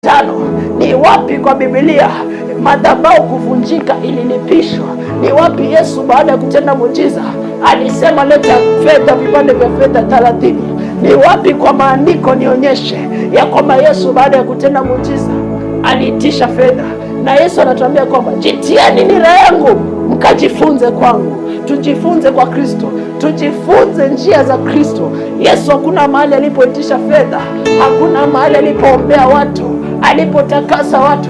5. Ni wapi kwa Biblia madhabahu kuvunjika ililipishwa? Ni wapi Yesu baada ya kutenda muujiza alisema leta fedha, vipande vya fedha 30? Ni wapi kwa maandiko nionyeshe ya kwamba Yesu baada ya kutenda muujiza aliitisha fedha? Na Yesu anatuambia kwamba jitieni nira yangu mkajifunze kwangu. Tujifunze kwa Kristo, tujifunze njia za Kristo. Yesu hakuna mahali alipoitisha fedha, hakuna mahali alipoombea watu, alipotakasa watu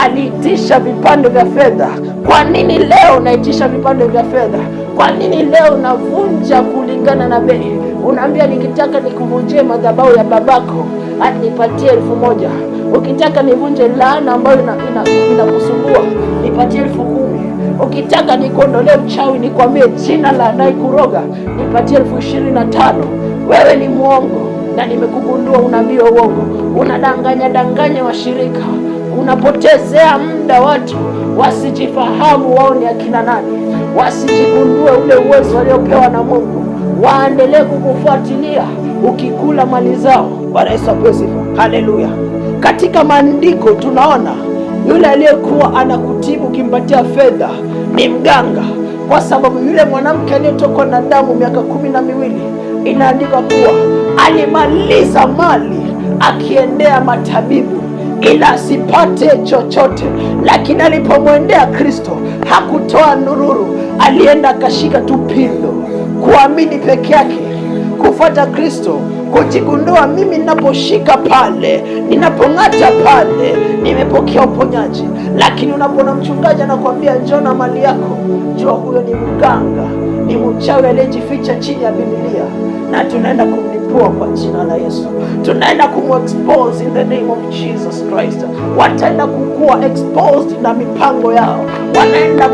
aliitisha vipande vya fedha. Kwa nini leo unaitisha vipande vya fedha? Kwa nini leo unavunja kulingana na bei? Unaambia nikitaka nikuvunjie madhabahu ya babako anipatie 1,000. Ukitaka nivunje laana ambayo inakusumbua nipatie 10,000. Ukitaka nikuondolee uchawi nikwambie jina la anayekuroga nipatie 25,000. Wewe ni mwongo na nimekugundua unabii wa uongo. Unadanganya washirika, unapotezea muda watu wasijifahamu wao ni akina nani, wasijigundue ule uwezo waliopewa na Mungu, waendelee kukufuatilia ukikula mali zao. Bwana Yesu asifiwe. Haleluya. Katika maandiko tunaona yule aliyekuwa anakutibu kimpatia fedha ni mganga, kwa sababu yule mwanamke aliyetokwa na damu miaka 12 inaandika kuwa alimaliza mali akiendea matabibu ila asipate chochote, lakini alipomwendea Kristo hakutoa nururu, alienda akashika tu pindo. Kuamini peke yake, kufuata Kristo, kujigundua mimi ninaposhika pale, ninapong'ata pale, nimepokea uponyaji. Lakini unapoona mchungaji anakuambia njoo na mali yako, jua huyo ni mganga, ni mchawi aliyejificha chini ya Biblia, na tunaenda kumlipua kwa jina la Yesu. Tunaenda kumexpose in the name of Jesus Christ. Wataenda kukuwa exposed na mipango yao, wanaenda